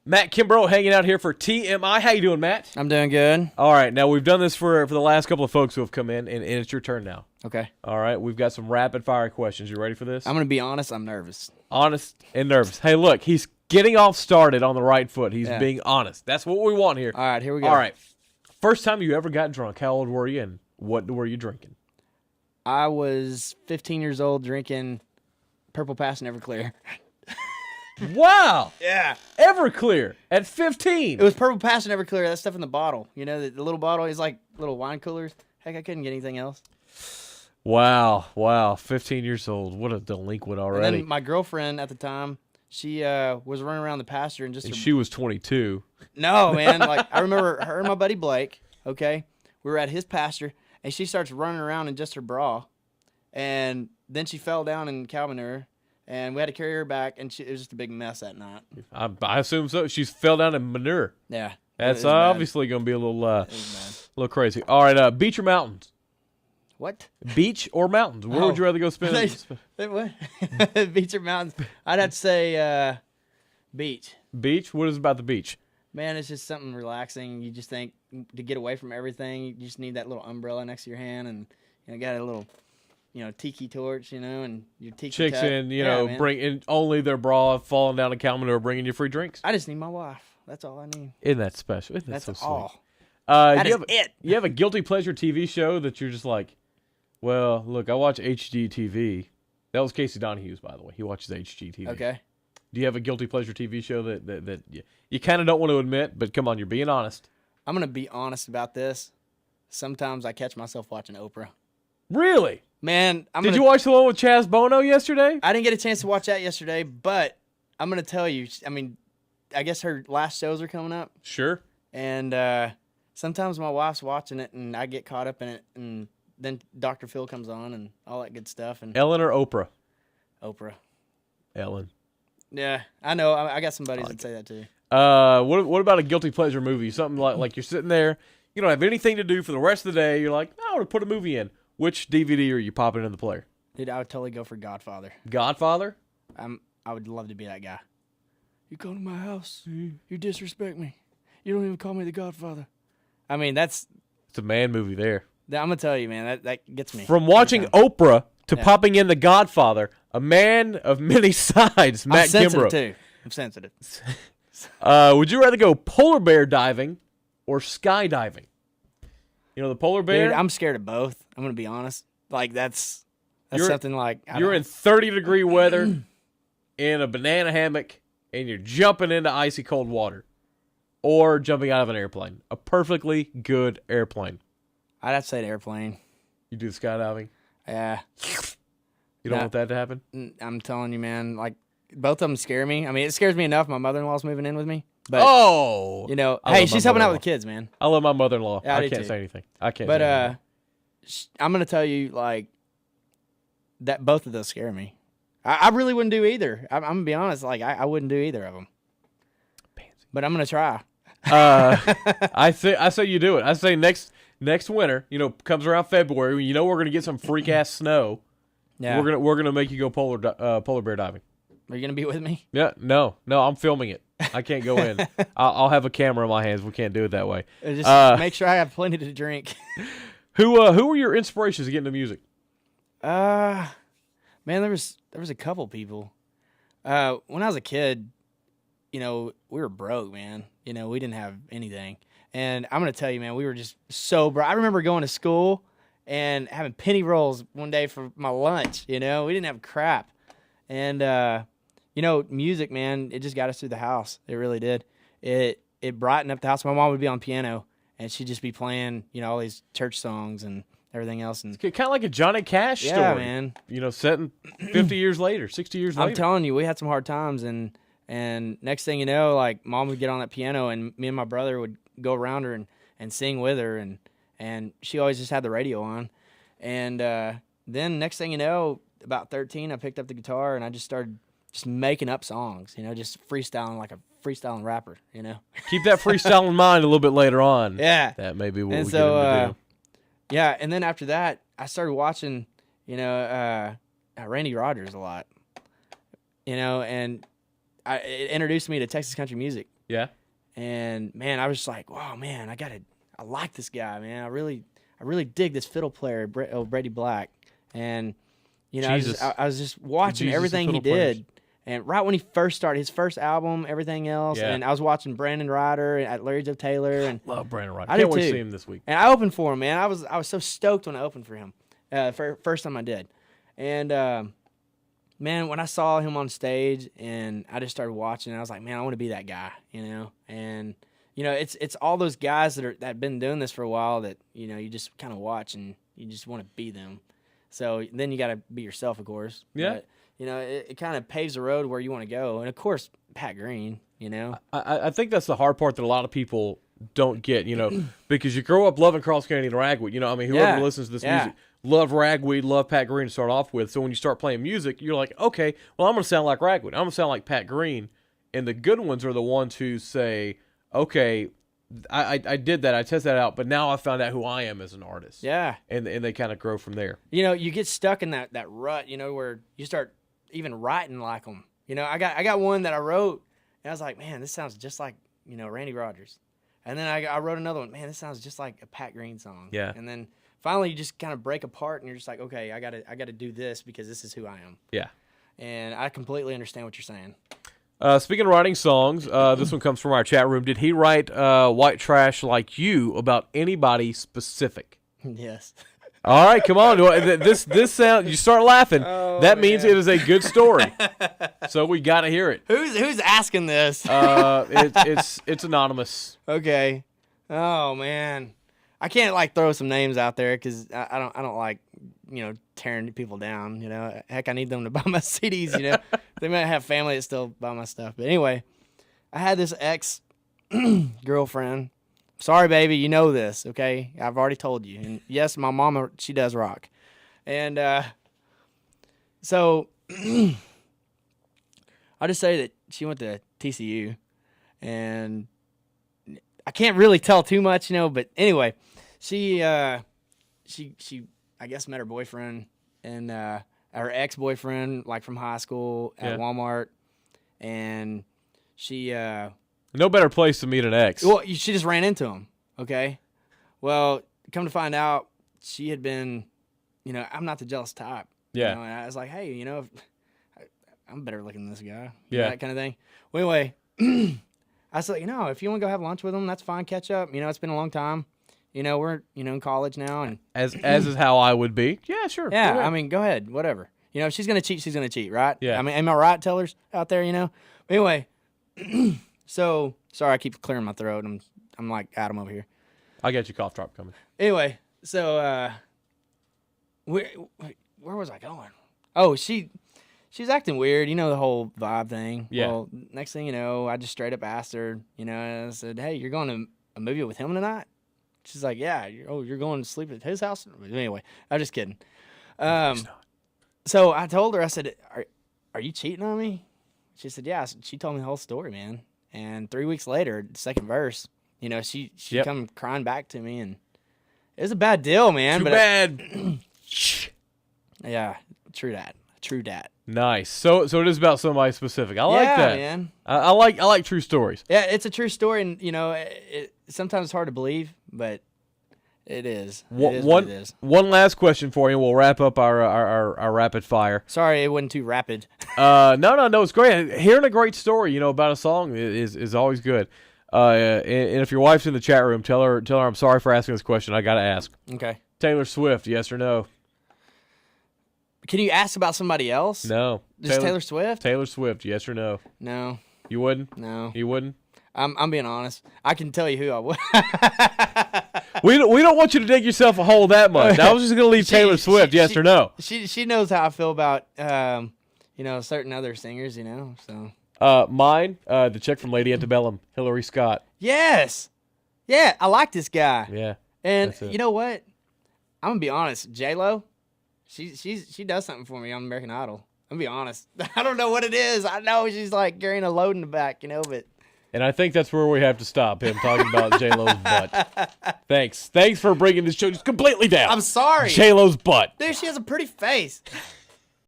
Matt Kimbrow hanging out here for TMI. How you doing, Matt? I'm doing good. All right, now we've done this for the last couple of folks who have come in, and it's your turn now. Okay. All right, we've got some rapid-fire questions. You ready for this? I'm going to be honest, I'm nervous. Honest and nervous. Hey, look, he's getting off started on the right foot. He's Yeah. being honest. That's what we want here. All right, here we go. All right. First time you ever got drunk, how old were you, and what were you drinking? I was 15 years old drinking Purple Pass and Everclear. Wow. Yeah. Everclear at 15. It was Purple Pass and Everclear. That stuff in the bottle. You know, the little bottle is like little wine coolers. Heck, I couldn't get anything else. Wow. 15 years old. What a delinquent already. And then my girlfriend at the time, she was running around the pasture and And she was 22. No, man. Like, I remember her and my buddy Blake, okay? We were at his pasture, and she starts running around in just her bra. And then she fell down in cow manure, and we had to carry her back, and it was just a big mess that night. I assume so. She fell down in manure. Yeah. That's it was obviously going to be a little bad. It was little crazy. All right, beach or mountains? bad. What? Beach or mountains? Where would you rather go spend it? What? Beach or mountains? I'd have to say beach. Beach? What is it about the beach? Man, it's just something relaxing. You just think to get away from everything, you just need that little umbrella next to your hand, and got a little, tiki torch, and your tiki Chicks cup. in, Man. bring in only their bra, falling down a cow manure, bringing you free drinks. I just need my wife. That's all I need. Isn't that special? Isn't that That's so sweet? all. That is it. You have a guilty pleasure TV show that you're just like, well, look, I watch HGTV. That was Casey Donahue's, by the way. He watches HGTV. Okay. Do you have a guilty pleasure TV show that you kind of don't want to admit, but come on, you're being honest? I'm going to be honest about this. Sometimes I catch myself watching Oprah. Really? Man, Did you watch the one with Chaz Bono yesterday? I didn't get a chance to watch that yesterday, but I'm going to tell you, I guess her last shows are coming up. Sure. And sometimes my wife's watching it, and I get caught up in it, and then Dr. Phil comes on and all that good stuff. And Ellen or Oprah? Oprah. Ellen. Yeah, I know. I got some buddies that say that too. What about a guilty pleasure movie? Something like you're sitting there, you don't have anything to do for the rest of the day. You're like, I want to put a movie in. Which DVD are you popping in the player? Dude, I would totally go for Godfather. Godfather? I would love to be that guy. You come to my house, you disrespect me. You don't even call me the Godfather. It's a man movie there. I'm gonna tell you, man, that gets me. From watching Oprah to popping in the Godfather, a man of many sides, Matt I'm sensitive Kimbrow. too. I'm sensitive. Would you rather go polar bear diving or skydiving? You know the polar bear? Dude, I'm scared of both. I'm gonna be honest. Like that's something like you're in 30-degree weather in a banana hammock and you're jumping into icy cold water, or jumping out of an airplane, a perfectly good airplane. I'd have to say the airplane. You do the skydiving? Yeah. You don't want that to happen? I'm telling you, man. Like both of them scare me. It scares me enough. My mother-in-law's moving in with me. But hey, she's helping out with the kids, man. I love my mother-in-law. Yeah, I can't say anything. I can't. But say anything. I'm gonna tell you like that both of those scare me. I really wouldn't do either. I'm gonna be honest. Like I wouldn't do either of them. But I'm gonna try. I say you do it. I say next winter, comes around February. We're gonna get some freak ass snow. Yeah. We're gonna make you go polar bear diving. Are you gonna be with me? Yeah. No. I'm filming it. I can't go in. I'll have a camera in my hands. We can't do it that way. Just make sure I have plenty to drink. Who were your inspirations to get into music? Man, there was a couple people. When I was a kid, we were broke, man. We didn't have anything. And I'm going to tell you, man, we were just so broke. I remember going to school and having penny rolls one day for my lunch, We didn't have crap. And, music, man, it just got us through the house. It really did. It brightened up the house. My mom would be on piano, and she'd just be playing, all these church songs and everything else. And it's kind of like a Johnny Cash story. Yeah, man. Set 50 years later, 60 years later. I'm telling you, we had some hard times, and next thing you know, like mom would get on that piano, and me and my brother would go around her and sing with her, and she always just had the radio on. And then next thing you know, about 13, I picked up the guitar and I just started just making up songs, just freestyling like a freestyling rapper, Keep that freestyle in mind a little bit later on. Yeah. That may be what and we so, get him to do. Yeah, and then after that, I started watching, Randy Rogers a lot, and it introduced me to Texas country music. Yeah. And man, I was just like, wow, man, I like this guy, man. I really dig this fiddle player, Brady Black. And you know, I was just watching everything he did. And right when he first started his first album, everything else, and I was watching Brandon Ryder at Larry Joe Taylor, and love Brandon Ryder. I Can't did wait too. to see him this week. And I opened for him, man. I was so stoked when I opened for him, first time I did. And man, when I saw him on stage, and I just started watching, I was like, man, I want to be that guy, you know. And you know, it's all those guys that have been doing this for a while that you know you just kind of watch and you just want to be them. So then you got to be yourself, of course. Yeah. But, you know, it kind of paves the road where you want to go. And, of course, Pat Green, you know. I think that's the hard part that a lot of people don't get, you know, because you grow up loving Cross County and Ragweed. You know, I mean, whoever listens to this music, love Ragweed, love Pat Green to start off with. So when you start playing music, you're like, okay, well, I'm going to sound like Ragweed. I'm going to sound like Pat Green. And the good ones are the ones who say, okay, I did that. I tested that out, but now I found out who I am as an artist. Yeah. And they kind of grow from there. You know, you get stuck in that rut, you know, where you start even writing like them. You know, I got one that I wrote, and I was like, man, this sounds just like, you know, Randy Rogers. And then I wrote another one, man, this sounds just like a Pat Green song. Yeah. And then finally you just kind of break apart, and you're just like, okay, I gotta do this because this is who I am. Yeah. And I completely understand what you're saying. Speaking of writing songs, this one comes from our chat room. Did he write White Trash Like You about anybody specific? Yes. All right, come on. This sound, you start laughing. That means it is a good story. So we got to hear it. Who's asking this? It's anonymous. Okay. Oh man, I can't like throw some names out there because I don't like, you know, tearing people down. You know, heck, I need them to buy my CDs. You know, they might have family that still buy my stuff. But anyway, I had this ex girlfriend. Sorry, baby, you know this, okay? I've already told you. And yes, my mama, she does rock. And so I'll just say that she went to TCU, and I can't really tell too much, you know, but anyway, she I guess met her boyfriend and her ex-boyfriend like from high school at Walmart, and she no better place to meet an ex. well, she just ran into him, okay? Well, come to find out, she had been, you know, I'm not the jealous type. Yeah. You know, and I was like, hey, you know, I'm better looking than this guy. Yeah. That kind of thing. Well, anyway, I said, you know, if you want to go have lunch with him, that's fine, catch up. You know, it's been a long time. You know, we're, you know, in college now. And As is how I would be. Yeah, sure. yeah, Go ahead. I mean, go ahead, whatever. You know, if she's going to cheat, she's going to cheat, right? Yeah. I mean, am I right, tellers out there, you know? But anyway, so, sorry, I keep clearing my throat. I'm like Adam over here. I got your cough drop coming. Anyway, so, where was I going? Oh, she's acting weird. You know, the whole vibe thing. Yeah. Well, next thing you know, I just straight up asked her, you know, and I said, hey, you're going to a movie with him tonight? She's like, yeah. You're going to sleep at his house? Anyway, I'm just kidding. So I told her, I said, are you cheating on me? She said, yeah. She told me the whole story, man. And 3 weeks later, the second verse, you know, she come crying back to me, and it was a bad deal, man. Too bad. Yeah, true that. Nice. So it is about somebody specific. I like that. Man. I like true stories. Yeah, it's a true story, and you know, sometimes it's hard to believe, but it is. It is what it is. One last question for you. We'll wrap up our rapid fire. Sorry, it wasn't too rapid. No, it's great. Hearing a great story, you know, about a song is always good. And if your wife's in the chat room, tell her I'm sorry for asking this question. I gotta ask. Okay. Taylor Swift, yes or no? Can you ask about somebody else? No. Just Taylor Swift? Taylor Swift, yes or no? No. You wouldn't? No. You wouldn't? I'm being honest. I can tell you who I would. We don't want you to dig yourself a hole that much. I was just gonna leave Taylor Swift, yes or no? She knows how I feel about you know, certain other singers, you know. So mine, the chick from Lady Antebellum, Hillary Scott. yes, yeah, I like this guy. Yeah, and you know what? I'm gonna be honest. J-Lo, she does something for me on American Idol. I'm gonna be honest. I don't know what it is. I know she's like carrying a load in the back, you know, but. And I think that's where we have to stop him talking about J-Lo's butt. Thanks for bringing this show just completely down. I'm sorry. J-Lo's butt. Dude, she has a pretty face.